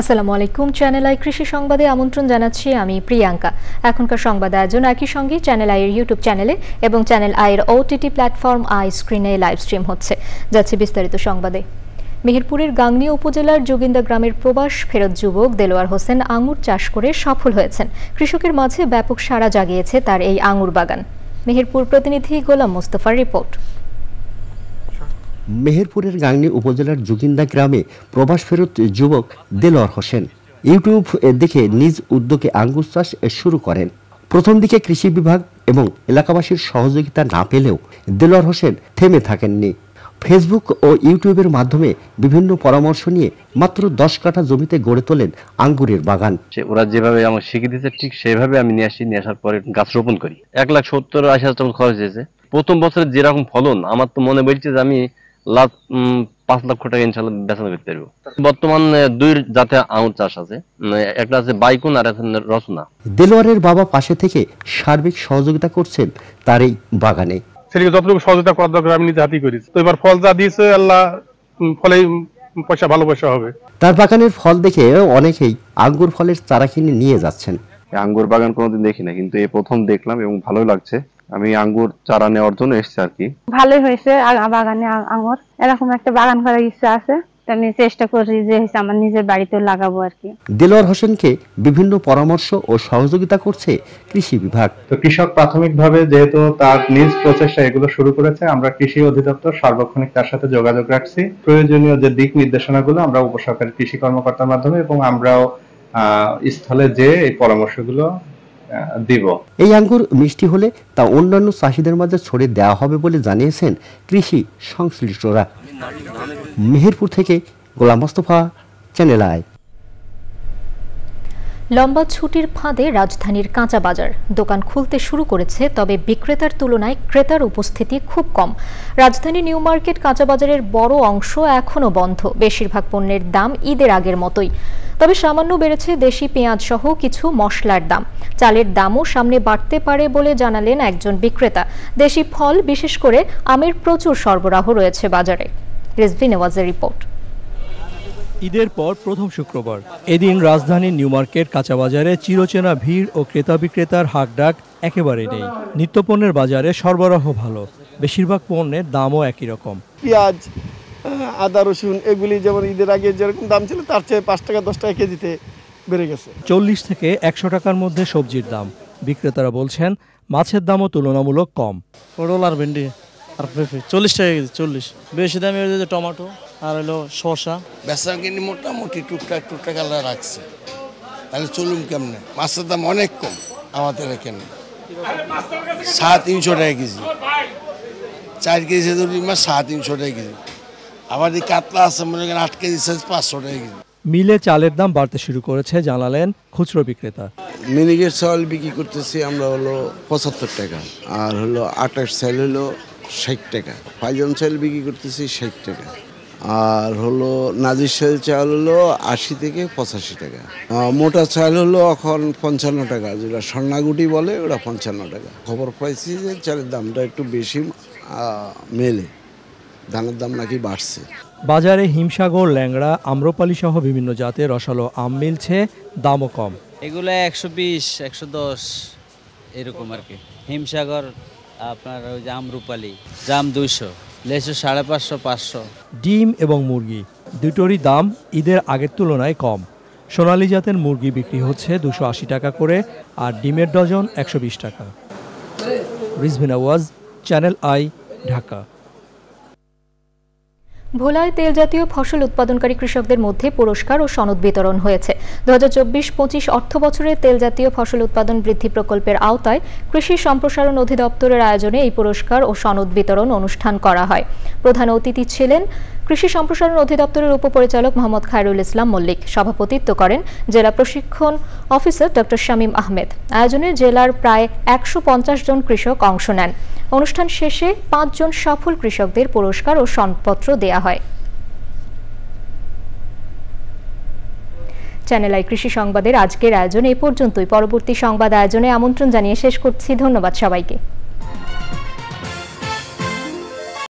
আসসালামু আলাইকুম। Channel I কৃষি সংবাদে আমন্ত্রণ জানাচ্ছি আমি প্রিয়াঙ্কা। এখনকার সংবাদ আয়োজন একই সঙ্গে চ্যানেল আই এর ইউটিউব চ্যানেলে এবং চ্যানেল আই এর ওটিটি প্ল্যাটফর্ম আই স্ক্রিনে লাইভ স্ট্রিম হচ্ছে। যাচ্ছে বিস্তারিত সংবাদে। মেহেরপুরের গাংনী উপজেলার যোগিন্দা গ্রামের প্রবাস ফেরত যুবক দেলোয়ার হোসেন আঙুর চাষ করে সফল হয়েছেন। কৃষকের মাঝে ব্যাপক সাড়া জাগিয়েছে তার এই আঙুর বাগান। মেহেরপুর প্রতিনিধি গোলাম মোস্তফার রিপোর্ট। মেহেরপুরের গাংনী উপজেলার যোগিন্দা গ্রামে প্রবাস ফেরত যুবক দেলোয়ার হোসেন ইউটিউব দেখে নিজ উদ্যোগে আঙ্গুর চাষ শুরু করেন। প্রথম দিকে কৃষি বিভাগ এবং এলাকাবাসীর সহযোগিতা না পেলেও দেলোয়ার হোসেন থেমে থাকেননি। ফেসবুক ও ইউটিউবের মাধ্যমে বিভিন্ন পরামর্শ নিয়ে মাত্র 10 কাঠা জমিতে গড়ে তোলেন আঙ্গুরের বাগান। ওরা যেভাবে আমাকে শিখিয়ে দিয়েছে ঠিক সেভাবে আমি নিয়ে আসার পরে গাছ রোপণ করি। 1,70,80,000 খরচ হয়েছে। প্রথম বছরে যেরকম ফলন আমার তো মনে বলছে যে আমি 5 লক্ষ টাকা ইনশাল্লাহ বেচা করতে পারবো। বর্তমান 2 জাতের আঙুর চাষ আছে, একটা আছে বাইকুন আর একটা রচনা। দেলোয়ারের বাবা পাশে থেকে সার্বিক সহযোগিতা করছেন তার এই বাগানে। সেদিকে যতটুকু সহযোগিতা করার দরকার আমি নিজে হাতেই করেছি। তো এবার ফল যা দিয়েছে আল্লাহ, ফলে ভালো পয়সা হবে। তার বাগানের ফল দেখে অনেকেই আঙ্গুর ফলের চারা কিনে নিয়ে যাচ্ছেন। আঙ্গুর বাগান কোনোদিন দেখি না, কিন্তু এই প্রথম দেখলাম এবং ভালোই লাগছে। আমি আঙ্গুর চারা নেওয়ার জন্য এসেছি আর কি। ভালোই হয়েছে বাগানে আঙ্গুর। এরকম একটা বাগান করার ইচ্ছা আছে, আমি চেষ্টা করি যে আমার নিজের বাড়িতে লাগাবো আর কি। দেলোয়ার হোসেনকে বিভিন্ন পরামর্শ ও সহযোগিতা করছে কৃষি বিভাগ। তো কৃষক প্রাথমিকভাবে যেহেতু তার নিজ প্রচেষ্টা এগুলো শুরু করেছে, আমরা কৃষি অধিদপ্তর সার্বক্ষণিক তার সাথে যোগাযোগ রাখছি। প্রয়োজনীয় যে দিক নির্দেশনাগুলো আমরা উপসরকারি কৃষি কর্মকর্তার মাধ্যমে এবং আমরাও স্থলে যে এই পরামর্শগুলো দিব। এই আঙ্গুর মিষ্টি হলে তা অন্যান্য চাষিদের মাঝে ছড়িয়ে দেওয়া হবে বলে জানিয়েছেন কৃষি সংশ্লিষ্টরা। মেহেরপুর থেকে গোলাম মোস্তফা, চ্যানেল আই। লম্বা ছুটির ফাঁদে রাজধানীর কাঁচা বাজার দোকান খুলতে শুরু করেছে, তবে বিক্রেতার তুলনায় ক্রেতার উপস্থিতি খুব কম। রাজধানী নিউ মার্কেট কাঁচা বাজারের বড় অংশ এখনও বন্ধ। বেশিরভাগ পণ্যের দাম ঈদের আগের মতোই, তবে সামান্য বেড়েছে দেশি পেঁয়াজ সহ কিছু মশলার দাম। চালের দামও সামনে বাড়তে পারে বলে জানালেন একজন বিক্রেতা। দেশি ফল বিশেষ করে আমের প্রচুর সরবরাহ রয়েছে বাজারে। রিজভি নেওয়াজের রিপোর্ট। ঈদের পর প্রথম শুক্রবার এদিন রাজধানীর নিউ মার্কেট কাঁচা বাজারে চিরচেনা ভিড় ও ক্রেতা বিক্রেতার হাকডাক একেবারে নেই। নিত্যপণ্যের বাজারে সরবরাহ ভালো, বেশিরভাগ পণ্যের দামও একই রকম। পেঁয়াজ, আদা, রসুন এগুলি যেমন ঈদের আগে যেরকম দাম ছিল তার চেয়ে 5 টাকা 10 টাকা কেজিতে বেড়ে গেছে। 40 থেকে 100 টাকার মধ্যে সবজির দাম। বিক্রেতারা বলছেন মাছের দামও তুলনামূলক কম। পটল আর ভেন্ডি আর পেঁপে 40 টাকা কেজি। 40 বেশি দামে টমেটো আর হলো শসা। বেচা কিনি মোটামুটি টুকটাক আল্লাহ রাখছে, তাহলে চলুন কেমনে। মাছের দাম অনেক কম আমাদের এখানে, 350 টাকা কেজি। 4 কেজি মাছ 350 টাকা কেজি। আবার এই কাতলা আছে মনে করেন 8 কেজি সাইজ 500 টাকা কেজি। মিলে চালের দাম বাড়তে শুরু করেছে জানালেন খুচরো বিক্রেতা। মিনিকেট চাল বিক্রি করতেছি আমরা হলো 75 টাকা, আর হলো আটার চাল হলো 60 টাকা। ফাইজান চাল বিক্রি করতেছি 60 টাকা, আর হলো নাজির চাল হলো 80 থেকে 85 টাকা। মোটা চাল হলো এখন 55 টাকা, যেটা স্বর্ণাগুটি বলে ওটা 55 টাকা। খবর পাইছি যে চালের দামটা একটু বেশি মেলে, ধানের দাম নাকি বাড়ছে। বাজারে হিমসাগর, ল্যাংড়া, আম্রপালি সহ বিভিন্ন জাতের রসালো আম মিলছে, দামও কম। এগুলো 120, 110 এরকম আর কি। হিমসাগর আপনার ওই যে আম্রপালি জাম 200, লেচু 550, 500। ডিম এবং মুরগি দুটোরই দাম ঈদের আগের তুলনায় কম। সোনালী জাতের মুরগি বিক্রি হচ্ছে 280 টাকা করে, আর ডিমের ডজন 120 টাকা। Rizvi Newaz, channel i, Dhaka. ভোলায় তেল জাতীয় ফসল উৎপাদনকারী কৃষকদের মধ্যে পুরস্কার ও সনদ বিতরণ হয়েছে। 2024-25 অর্থ বছরে তেল জাতীয় ফসল উৎপাদন বৃদ্ধি প্রকল্পের আওতায় কৃষি সম্প্রসারণ অধিদপ্তরের আয়োজনে এই পুরস্কার ও সনদ বিতরণ অনুষ্ঠান করা হয়। প্রধান অতিথি ছিলেন কৃষি সম্প্রসারণ অধিদপ্তরের উপপরিচালক মোহাম্মদ খায়রুল ইসলাম মল্লিক। সভাপতিত্ব করেন জেলা প্রশিক্ষণ অফিসার ডক্টর শামীম আহমেদ। আয়োজনে জেলার প্রায় 150 জন কৃষক অংশ নেন। অনুষ্ঠান শেষে 5 জন সফল কৃষকদের পুরস্কার ও সনদপত্র দেয়া হয়। চ্যানেল আই কৃষি সংবাদের আজকের আয়োজন এই পর্যন্তই। পরবর্তী সংবাদ আয়োজনে আমন্ত্রণ জানিয়ে শেষ করছি। ধন্যবাদ সবাইকে।